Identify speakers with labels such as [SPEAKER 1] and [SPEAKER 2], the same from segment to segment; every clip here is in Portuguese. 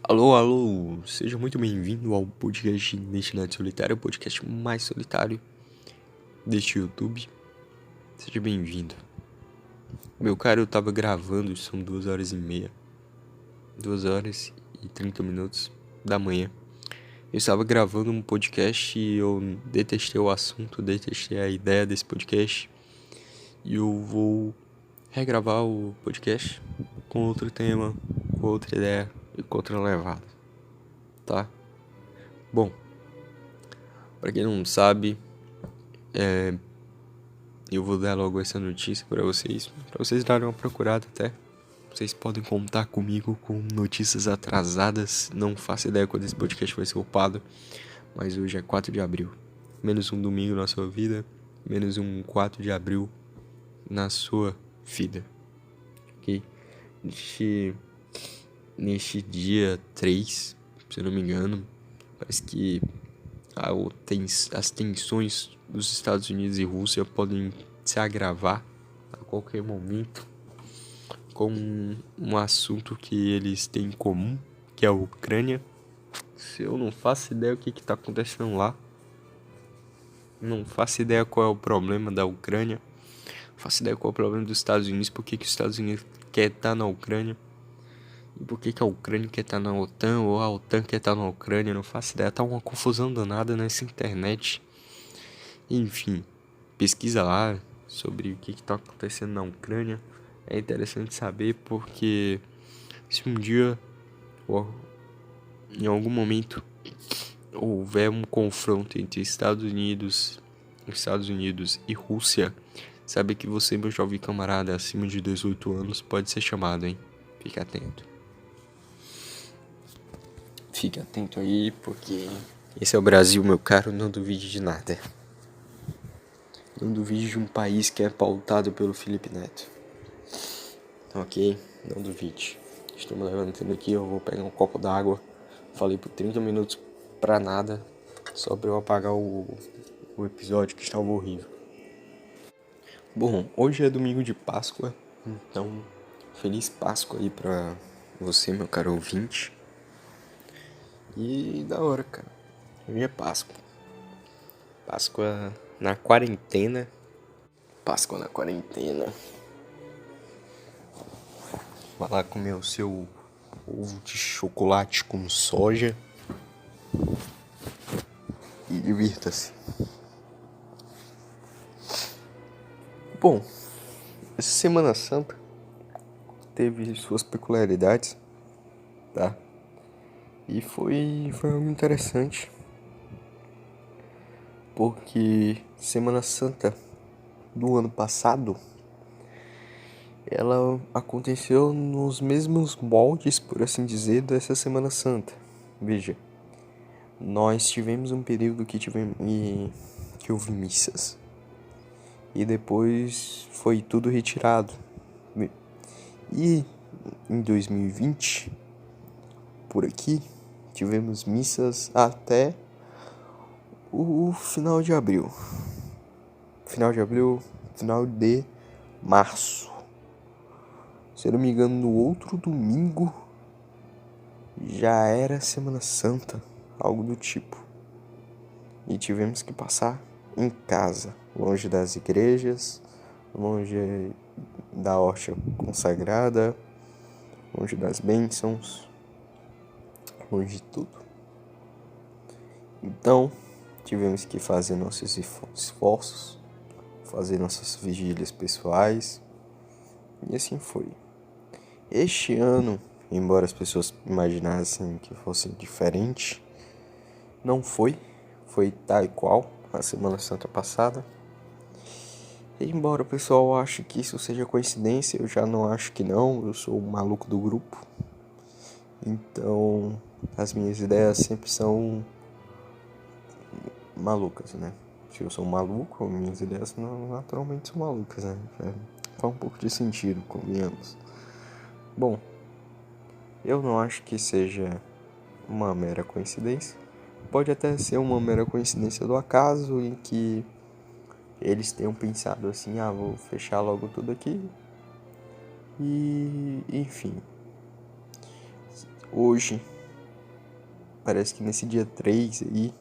[SPEAKER 1] Alô, alô, seja muito bem-vindo ao podcast Identidade Solitária, o podcast mais solitário deste YouTube. Seja bem-vindo. Meu cara, eu tava gravando, são 2h30, 2h30 da manhã. Eu estava gravando um podcast e eu detestei o assunto, detestei a ideia desse podcast. E eu vou regravar o podcast com outro tema, com outra ideia e com outra levada, tá? Bom, pra quem não sabe, eu vou dar logo essa notícia pra vocês darem uma procurada até. Vocês podem contar comigo com notícias atrasadas. Não faço ideia quando esse podcast vai ser upado, mas hoje é 4 de abril. Menos um domingo na sua vida, menos um 4 de abril na sua vida, ok? Neste dia 3, se eu não me engano, parece que as tensões dos Estados Unidos e Rússia podem se agravar a qualquer momento com um assunto que eles têm em comum, que é a Ucrânia. Se eu não faço ideia o que está acontecendo lá, não faço ideia qual é o problema da Ucrânia, não faço ideia qual é o problema dos Estados Unidos, por que os Estados Unidos quer estar na Ucrânia e por que a Ucrânia quer estar na OTAN ou a OTAN quer estar na Ucrânia, não faço ideia, tá uma confusão danada nessa internet. Enfim, pesquisa lá sobre o que está acontecendo na Ucrânia. É interessante saber porque se um dia ou em algum momento houver um confronto entre Estados Unidos e Rússia, sabe que você, meu jovem camarada acima de 18 anos, pode ser chamado, hein? Fique atento. Fique atento aí, porque esse é o Brasil, meu caro, não duvide de nada. Não duvide de um país que é pautado pelo Felipe Neto. Ok? Não duvide. Estou me levantando aqui, eu vou pegar um copo d'água. Falei por 30 minutos pra nada, só pra eu apagar o episódio que estava horrível. Bom, hoje é domingo de Páscoa, então feliz Páscoa aí pra você, meu caro ouvinte. E da hora, cara. Hoje é Páscoa. Páscoa na quarentena. Páscoa na quarentena. Vai lá comer o seu ovo de chocolate com soja e divirta-se. Bom, essa Semana Santa teve suas peculiaridades, tá? E foi algo interessante, porque Semana Santa do ano passado, ela aconteceu nos mesmos moldes, por assim dizer, dessa Semana Santa. Veja, nós tivemos um período que houve missas, e depois foi tudo retirado. E em 2020, por aqui, tivemos missas até o final de abril. Final de março. Se eu não me engano, no outro domingo já era Semana Santa, algo do tipo. E tivemos que passar em casa, longe das igrejas, longe da horta consagrada, longe das bênçãos, longe de tudo. Então, tivemos que fazer nossos esforços, fazer nossas vigílias pessoais, e assim foi. Este ano, embora as pessoas imaginassem que fosse diferente, não foi. Foi tal e qual a Semana Santa passada. E embora o pessoal ache que isso seja coincidência, eu já não acho que não. Eu sou o maluco do grupo. Então, as minhas ideias sempre são malucas, né? Se eu sou um maluco, minhas ideias naturalmente são malucas, né? Faz um pouco de sentido, convenhamos. Bom, eu não acho que seja uma mera coincidência. Pode até ser uma mera coincidência do acaso, em que eles tenham pensado assim, vou fechar logo tudo aqui. E, enfim, hoje parece que nesse dia 3 aí,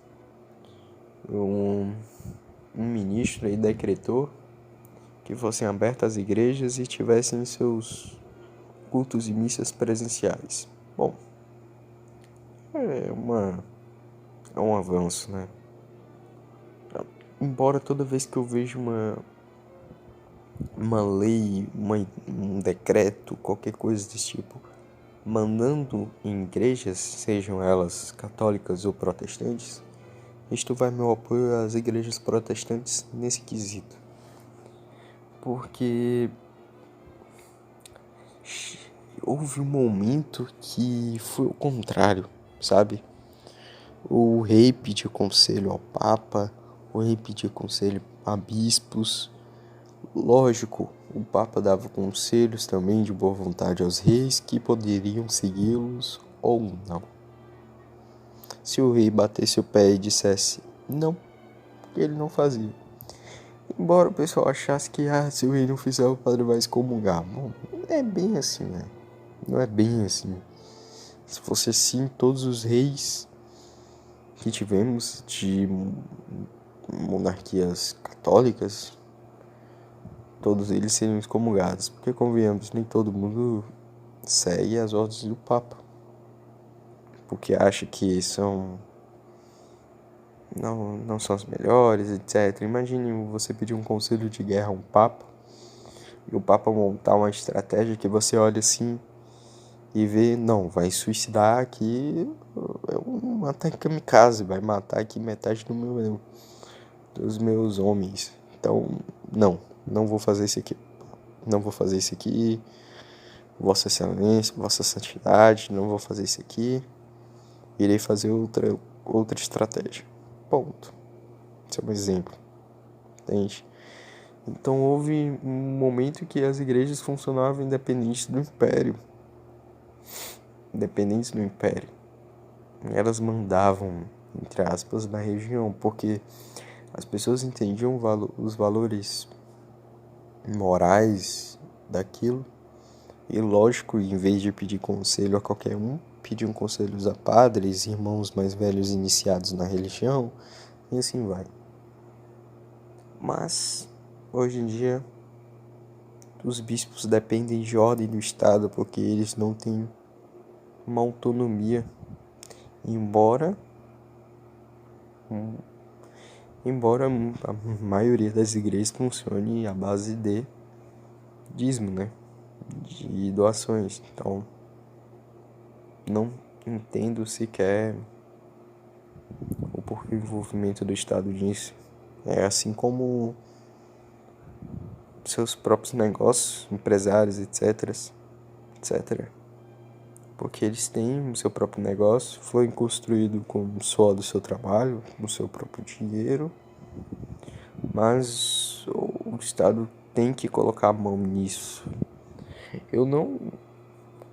[SPEAKER 1] um ministro aí decretou que fossem abertas as igrejas e tivessem seus cultos e missas presenciais. Bom, é um avanço, né? Embora toda vez que eu vejo uma lei, um decreto, qualquer coisa desse tipo, mandando em igrejas, sejam elas católicas ou protestantes, isto vai meu apoio às igrejas protestantes nesse quesito. Porque houve um momento que foi o contrário, sabe? O rei pediu conselho ao Papa, o rei pediu conselho a bispos. Lógico, o Papa dava conselhos também de boa vontade aos reis que poderiam segui-los ou não. Se o rei batesse o pé e dissesse não, ele não fazia. Embora o pessoal achasse que se o rei não fizer, o padre vai excomungar. Bom, não é bem assim, né? Não é bem assim. Se fosse assim, todos os reis que tivemos de monarquias católicas, todos eles seriam excomungados. Porque, convenhamos, nem todo mundo segue as ordens do Papa. Porque acha que não são as melhores, etc. Imagine você pedir um conselho de guerra a um Papa e o Papa montar uma estratégia que você olha assim e vê, não, vai suicidar aqui, é um ataque kamikaze, vai matar aqui metade dos meus homens. Então, não vou fazer isso aqui. Não vou fazer isso aqui, Vossa Excelência, Vossa Santidade, não vou fazer isso aqui. Irei fazer outra estratégia. Ponto. Esse é um exemplo. Entende? Então houve um momento que as igrejas funcionavam independentes do império. Independentes do império. Elas mandavam, entre aspas, na região, porque as pessoas entendiam os valores morais daquilo. E lógico, em vez de pedir conselho a qualquer um, pediam conselhos a padres, irmãos mais velhos iniciados na religião, e assim vai. Mas, hoje em dia, os bispos dependem de ordem do Estado, porque eles não têm uma autonomia, embora a maioria das igrejas funcione à base de dízimo, né? De doações. Então, não entendo sequer o porquê o envolvimento do Estado nisso. É assim como seus próprios negócios, empresários, etc. Porque eles têm o seu próprio negócio, foi construído com o suor do seu trabalho, com o seu próprio dinheiro, mas o Estado tem que colocar a mão nisso. Eu não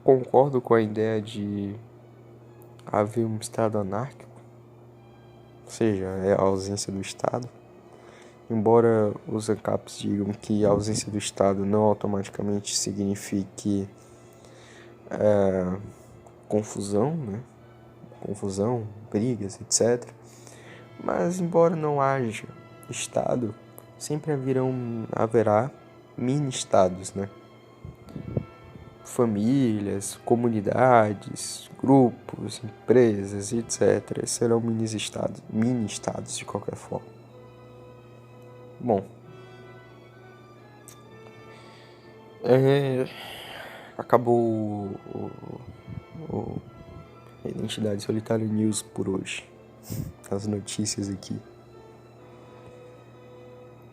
[SPEAKER 1] concordo com a ideia de haver um Estado anárquico, ou seja, é a ausência do Estado. Embora os ANCAPs digam que a ausência do Estado não automaticamente signifique confusão, né? Confusão, brigas, etc. Mas embora não haja Estado, sempre haverá mini-estados, né? Famílias, comunidades, grupos, empresas, etc. serão mini-estados de qualquer forma. Bom, acabou a Identidade Solitária News por hoje. As notícias aqui.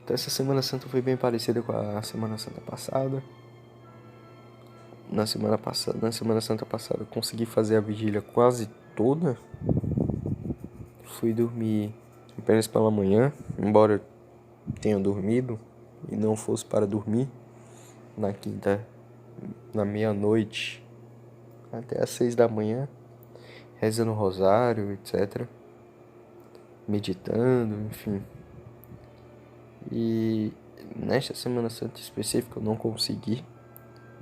[SPEAKER 1] Então essa Semana Santa foi bem parecida com a Semana Santa passada. Na Semana Santa passada, consegui fazer a vigília quase toda. Fui dormir apenas pela manhã, embora tenha dormido e não fosse para dormir. Na quinta, na meia-noite até às 6 da manhã, rezando o rosário, etc. Meditando, enfim. E nesta Semana Santa específica eu não consegui.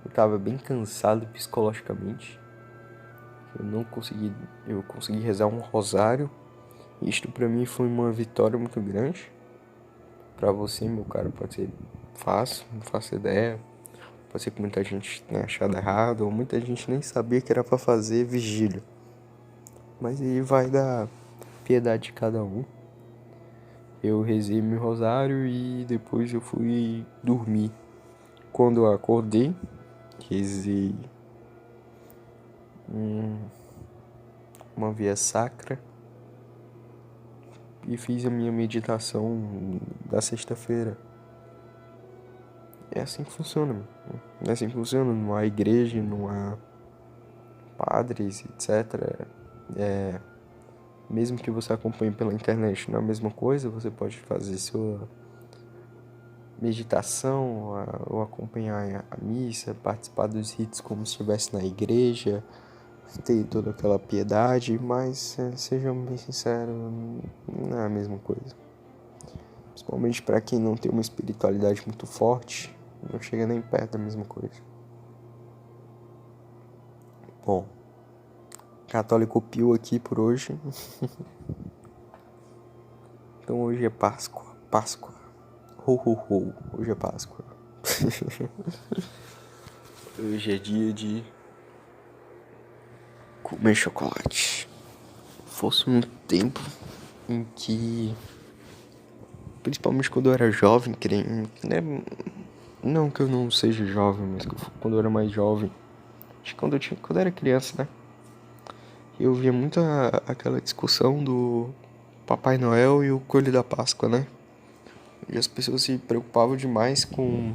[SPEAKER 1] Eu estava bem cansado psicologicamente. Eu consegui rezar um rosário. Isto pra mim foi uma vitória muito grande. Pra você, meu cara, pode ser fácil, não faço ideia. Pode ser que muita gente tenha achado errado, ou muita gente nem sabia que era pra fazer vigília. Mas aí vai da piedade de cada um. Eu rezei meu rosário e depois eu fui dormir. Quando eu acordei, rezei uma via sacra e fiz a minha meditação da sexta-feira. É assim que funciona, mano. É assim que funciona. Não há igreja, não há padres, etc. Mesmo que você acompanhe pela internet, não é a mesma coisa. Você pode fazer sua meditação, ou acompanhar a missa, participar dos ritos como se estivesse na igreja, ter toda aquela piedade, mas sejam bem sinceros, não é a mesma coisa. Principalmente para quem não tem uma espiritualidade muito forte, não chega nem perto da mesma coisa. Bom, católico pio aqui por hoje. Então hoje é Páscoa. Ho, ho, ho. Hoje é Páscoa. Hoje é dia de comer chocolate. Fosse um tempo em que, principalmente quando eu era jovem, né? Não que eu não seja jovem, mas quando eu era mais jovem, acho que quando eu era criança, né? Eu via muito aquela discussão do Papai Noel e o Coelho da Páscoa, né? E as pessoas se preocupavam demais com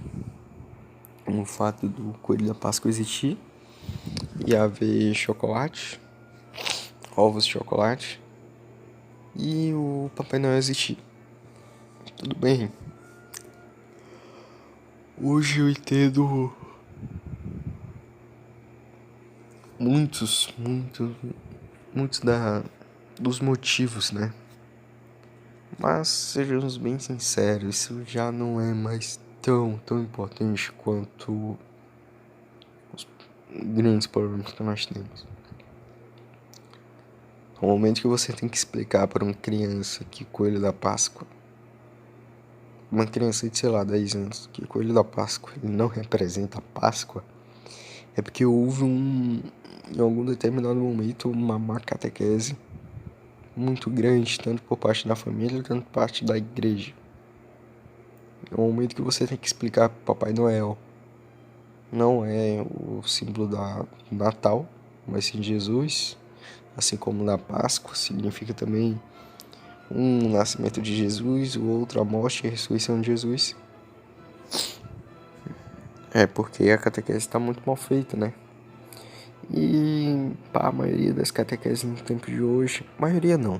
[SPEAKER 1] o fato do Coelho da Páscoa existir e haver chocolate, ovos de chocolate, e o Papai Noel existir. Tudo bem. Hoje eu entendo muitos dos motivos, né? Mas sejamos bem sinceros, isso já não é mais tão importante quanto os grandes problemas que nós temos. No momento que você tem que explicar para uma criança que Coelho da Páscoa, uma criança de, sei lá, 10 anos, que Coelho da Páscoa ele não representa a Páscoa, é porque houve em algum determinado momento, uma má catequese muito grande, tanto por parte da família, tanto por parte da igreja. É um momento que você tem que explicar que Papai Noel não é o símbolo do Natal, mas sim Jesus, assim como na Páscoa significa também um nascimento de Jesus, o outro a morte e a ressurreição de Jesus. É porque a catequese está muito mal feita, né? E a maioria das catequeses no tempo de hoje, maioria não,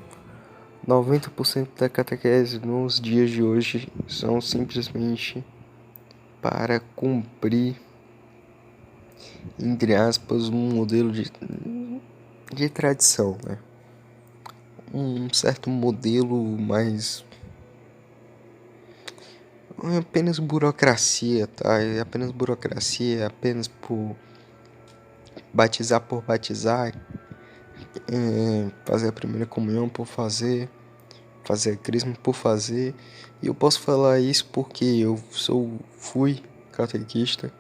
[SPEAKER 1] 90% da catequese nos dias de hoje são simplesmente para cumprir, entre aspas, um modelo de tradição, né? Um certo modelo mais... é apenas burocracia, tá? É apenas burocracia, é apenas por batizar, fazer a primeira comunhão por fazer a crisma por fazer. E eu posso falar isso porque eu fui catequista,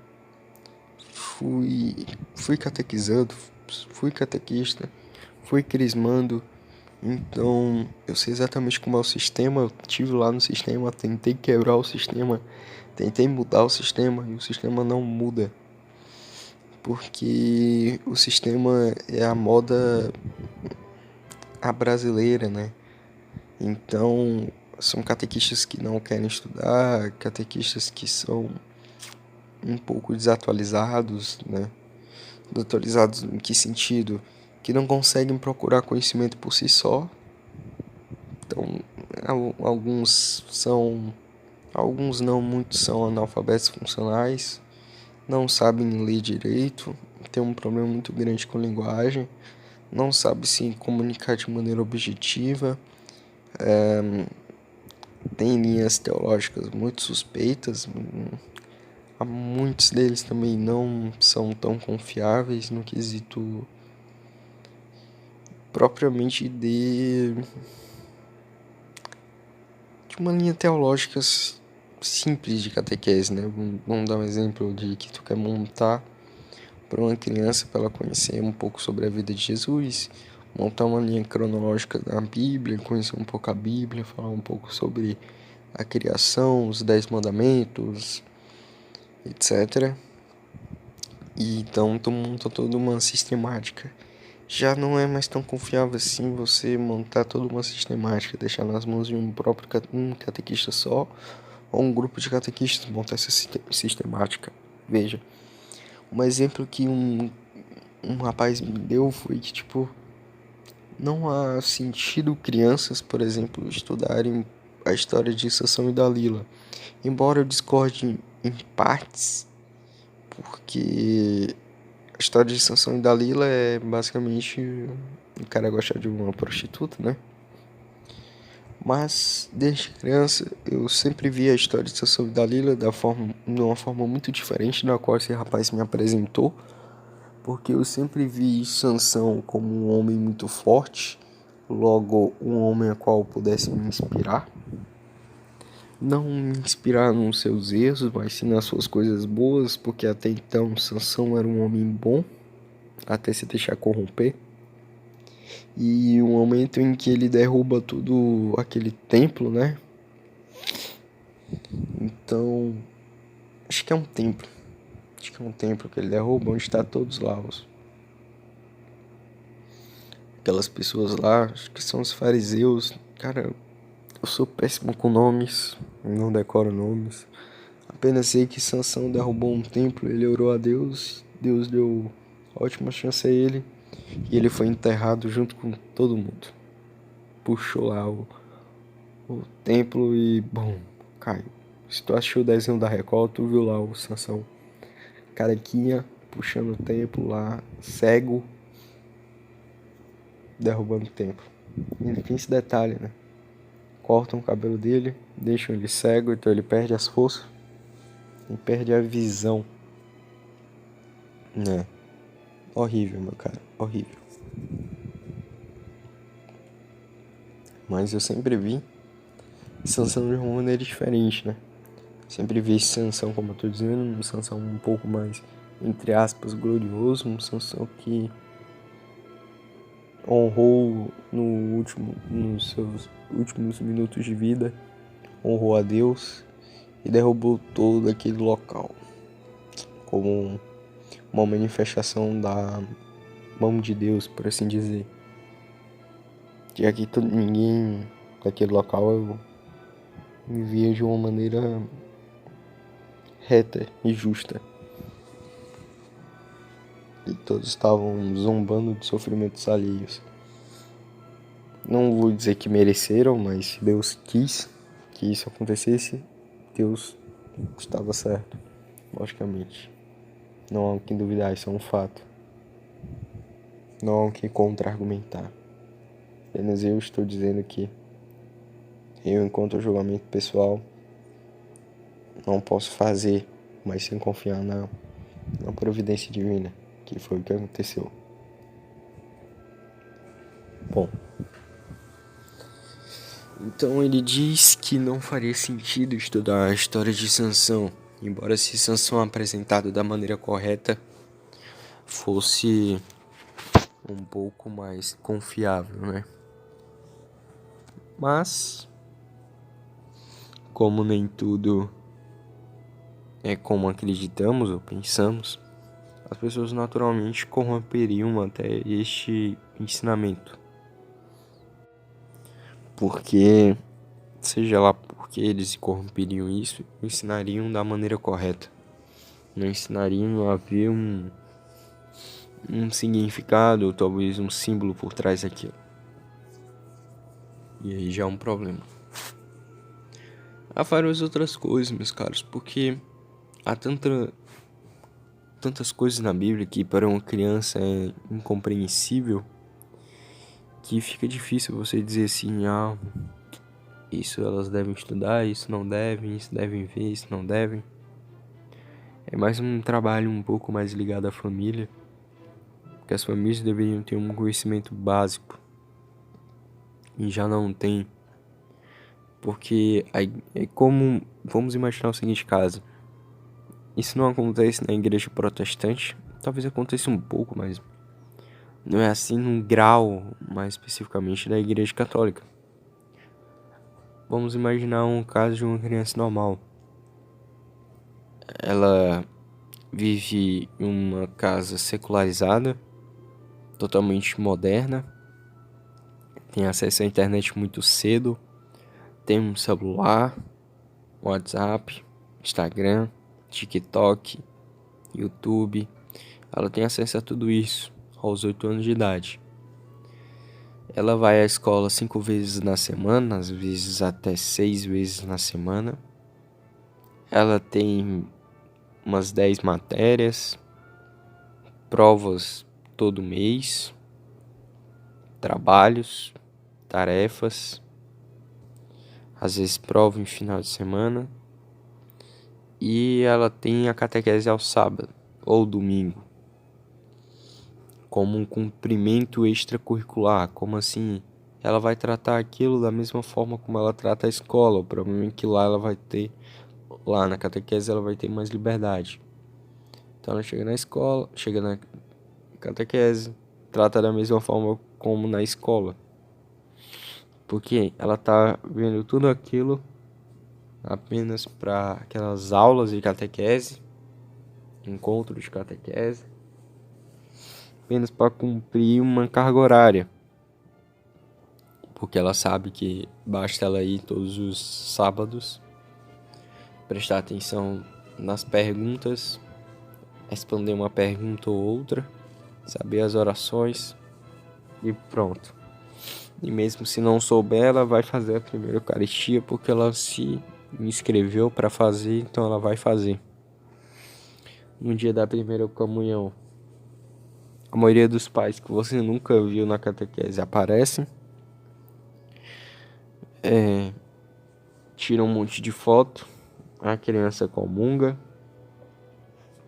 [SPEAKER 1] fui catequizando, fui catequista, fui crismando. Então eu sei exatamente como é o sistema. Eu estive lá no sistema, tentei quebrar o sistema, tentei mudar o sistema e o sistema não muda. Porque o sistema é a moda brasileira, né? Então, são catequistas que não querem estudar, catequistas que são um pouco desatualizados, né? Desatualizados em que sentido? Que não conseguem procurar conhecimento por si só. Então, alguns não, muitos são analfabetos funcionais, não sabem ler direito, tem um problema muito grande com linguagem, não sabe se comunicar de maneira objetiva, tem linhas teológicas muito suspeitas, muitos deles também não são tão confiáveis no quesito propriamente de uma linha teológica simples de catequese, né? Vamos dar um exemplo de que tu quer montar para uma criança, para ela conhecer um pouco sobre a vida de Jesus, montar uma linha cronológica da Bíblia, conhecer um pouco a Bíblia, falar um pouco sobre a criação, os 10 mandamentos, etc. E então tu monta toda uma sistemática. Já não é mais tão confiável assim você montar toda uma sistemática, deixar nas mãos de um catequista só, ou um grupo de catequistas montar essa sistemática. Veja, um exemplo que um rapaz me deu foi que, tipo, não há sentido crianças, por exemplo, estudarem a história de Sansão e Dalila. Embora eu discorde em partes, porque a história de Sansão e Dalila é basicamente o cara gostar de uma prostituta, né? Mas desde criança eu sempre vi a história de Sansão e Dalila de uma forma muito diferente da qual esse rapaz me apresentou, porque eu sempre vi Sansão como um homem muito forte, logo um homem a qual pudesse me inspirar. Não me inspirar nos seus erros, mas sim nas suas coisas boas, porque até então Sansão era um homem bom, até se deixar corromper. E um momento em que ele derruba tudo aquele templo, né? Então, acho que é um templo. Acho que é um templo que ele derruba, onde está todos lá aquelas pessoas lá, acho que são os fariseus. Cara, eu sou péssimo com nomes, não decoro nomes. Apenas sei que Sansão derrubou um templo, ele orou a Deus, Deus deu ótima chance a ele, e ele foi enterrado junto com todo mundo. Puxou lá o templo e, bom, caiu. Se tu achou o desenho da Record, tu viu lá o Sansão carequinha, puxando o templo lá, cego, derrubando o templo. E tem esse detalhe, né? Cortam o cabelo dele, deixam ele cego, então ele perde as forças e perde a visão. Né? Horrível, meu cara, horrível. Mas eu sempre vi Sansão de uma maneira diferente, né? Sempre vi esse Sansão, como eu tô dizendo, um Sansão um pouco mais, entre aspas, glorioso, um Sansão que honrou nos seus últimos minutos de vida, honrou a Deus e derrubou todo aquele local como uma manifestação da mão de Deus, por assim dizer. Já que ninguém daquele local vivia de uma maneira reta e justa. E todos estavam zombando de sofrimentos alheios. Não vou dizer que mereceram, mas se Deus quis que isso acontecesse, Deus estava certo, logicamente. Não há o que duvidar, isso é um fato. Não há o que contra-argumentar. Apenas eu estou dizendo que eu, enquanto julgamento pessoal, não posso fazer, mas sem confiar na providência divina, que foi o que aconteceu. Bom, então ele diz que não faria sentido estudar a história de Sansão, embora se Sansão apresentado da maneira correta fosse um pouco mais confiável, né? Mas, como nem tudo é como acreditamos ou pensamos, as pessoas naturalmente corromperiam até este ensinamento. Porque, seja lá porque eles corromperiam isso, ensinariam da maneira correta. Não ensinariam a ver um significado, ou talvez um símbolo por trás daquilo. E aí já é um problema. Há várias outras coisas, meus caros, porque há tantas coisas na Bíblia que para uma criança é incompreensível, que fica difícil você dizer assim, isso elas devem estudar, isso não devem, isso devem ver, isso não devem. É mais um trabalho um pouco mais ligado à família, porque as famílias deveriam ter um conhecimento básico e já não tem. Porque é como, vamos imaginar o seguinte caso. Isso não acontece na igreja protestante, talvez aconteça um pouco, mas não é assim num grau mais especificamente da igreja católica. Vamos imaginar um caso de uma criança normal. Ela vive em uma casa secularizada, totalmente moderna, tem acesso à internet muito cedo, tem um celular, WhatsApp, Instagram, TikTok, YouTube. Ela tem acesso a tudo isso aos 8 anos de idade. Ela vai à escola 5 vezes na semana, às vezes até 6 vezes na semana. Ela tem umas 10 matérias, provas todo mês, trabalhos, tarefas, às vezes prova em final de semana. E ela tem a catequese ao sábado ou domingo, como um cumprimento extracurricular. Como assim? Ela vai tratar aquilo da mesma forma como ela trata a escola. O problema é que lá na catequese ela vai ter mais liberdade. Então ela chega na escola, chega na catequese, trata da mesma forma como na escola. Porque ela tá vendo tudo aquilo apenas para aquelas aulas de catequese, encontros de catequese, apenas para cumprir uma carga horária. Porque ela sabe que basta ela ir todos os sábados, prestar atenção nas perguntas, responder uma pergunta ou outra, saber as orações e pronto. E mesmo se não souber, ela vai fazer a primeira Eucaristia porque ela se inscreveu para fazer, então ela vai fazer. No dia da primeira comunhão, a maioria dos pais que você nunca viu na catequese aparecem. Tira um monte de foto, a criança comunga,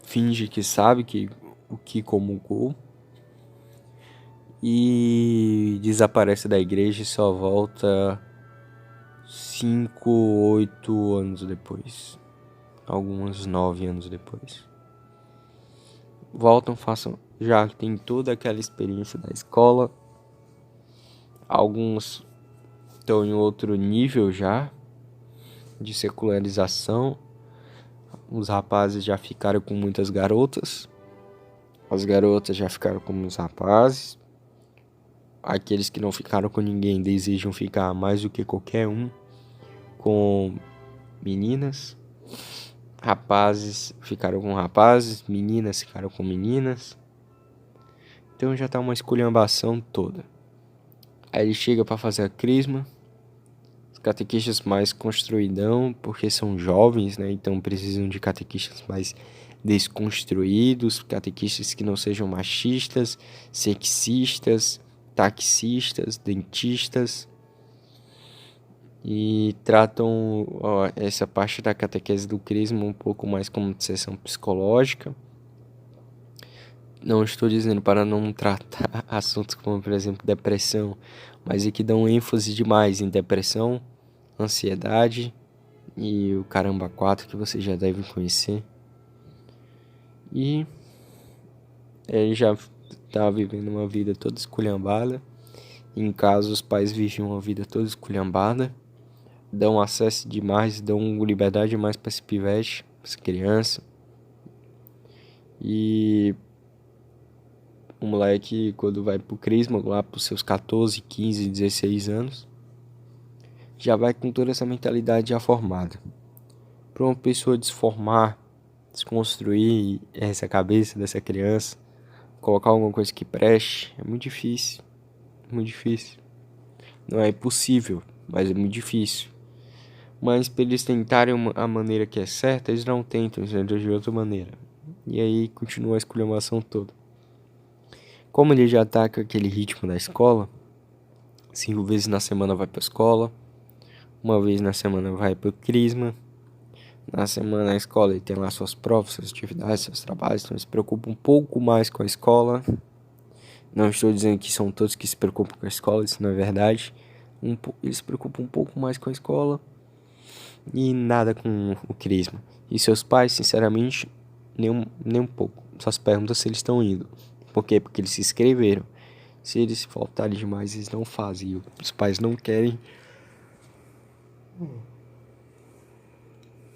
[SPEAKER 1] finge que sabe o que comungou e desaparece da igreja e só volta 5, 8 anos depois, alguns 9 anos depois. Voltam, já tem toda aquela experiência da escola, alguns estão em outro nível já de secularização. Os rapazes já ficaram com muitas garotas, as garotas já ficaram com os rapazes. Aqueles que não ficaram com ninguém desejam ficar mais do que qualquer um com meninas. Rapazes ficaram com rapazes, meninas ficaram com meninas. Então já tá uma esculhambação toda. Aí ele chega para fazer a crisma. Os catequistas mais construidão, porque são jovens, né? Então precisam de catequistas mais desconstruídos, catequistas que não sejam machistas, sexistas, taxistas, dentistas. E tratam essa parte da catequese do crisma um pouco mais como sessão psicológica. Não estou dizendo para não tratar assuntos como, por exemplo, depressão, mas é que dão ênfase demais em depressão, ansiedade e o caramba 4 que vocês já devem conhecer. E ele já está vivendo uma vida toda esculhambada. Em casa, os pais vivem uma vida toda esculhambada. Dão acesso demais, dão liberdade demais para esse pivete, para essa criança. E o moleque, quando vai pro crisma, lá pros seus 14, 15, 16 anos, já vai com toda essa mentalidade já formada. Para uma pessoa desformar, desconstruir essa cabeça dessa criança, colocar alguma coisa que preste, é muito difícil. Muito difícil. Não é impossível, mas é muito difícil. Mas para eles tentarem a maneira que é certa, eles não tentam, eles tentam de outra maneira. E aí continua a esculhambação toda. Como ele já tá com aquele ritmo da escola, 5 vezes na semana vai pra escola, uma vez na semana vai pro crisma, na semana na escola ele tem lá suas provas, suas atividades, seus trabalhos, então ele se preocupa um pouco mais com a escola. Não estou dizendo que são todos que se preocupam com a escola, isso não é verdade. Eles se preocupam um pouco mais com a escola e nada com o crisma. E seus pais, sinceramente, nem um pouco. Só se perguntam se eles estão indo. Por quê? Porque eles se inscreveram. Se eles faltarem demais, eles não fazem. E os pais não querem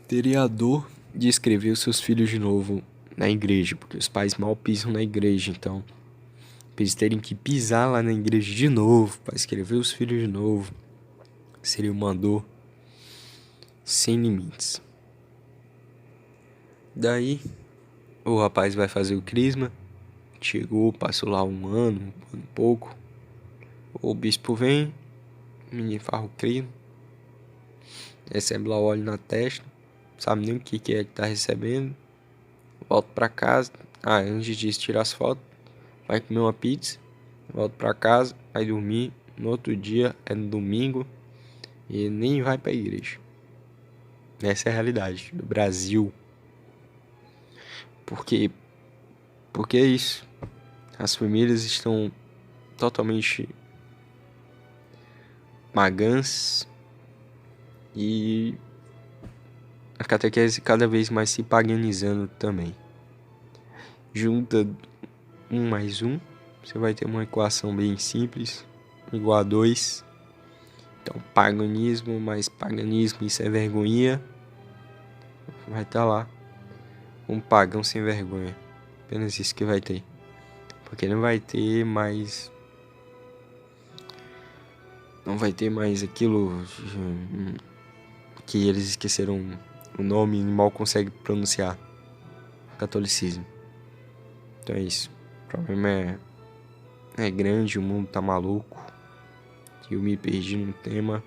[SPEAKER 1] terem a dor de inscrever os seus filhos de novo na igreja. Porque os pais mal pisam na igreja. Então, pra eles terem que pisar lá na igreja de novo, para inscrever os filhos de novo, seria uma dor sem limites. Daí, o rapaz vai fazer o crisma. Chegou, passou lá um ano e pouco. O bispo vem, o menino faz o crisma, recebe lá o óleo na testa, sabe nem o que é que tá recebendo. Volta pra casa. Antes disso, tira as fotos, vai comer uma pizza, volta pra casa, vai dormir. No outro dia, é no domingo, e nem vai pra igreja. Essa é a realidade do Brasil. Porque é isso. As famílias estão totalmente magãs e a catequese cada vez mais se paganizando também. Junta 1 mais 1, você vai ter uma equação bem simples, igual a 2. Então, paganismo mais paganismo, isso é vergonha. Vai estar lá um pagão sem vergonha. Apenas isso que vai ter. Porque não vai ter mais aquilo que eles esqueceram o nome e mal conseguem pronunciar. Catolicismo. Então é isso. O problema é grande, o mundo tá maluco. Eu me perdi no tema,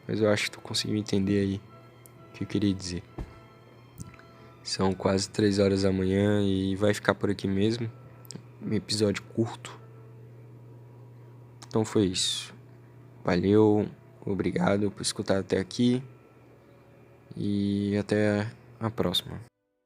[SPEAKER 1] mas eu acho que tu conseguiu entender aí o que eu queria dizer. São quase 3 horas da manhã e vai ficar por aqui mesmo. Um episódio curto. Então foi isso. Valeu, obrigado por escutar até aqui e até a próxima.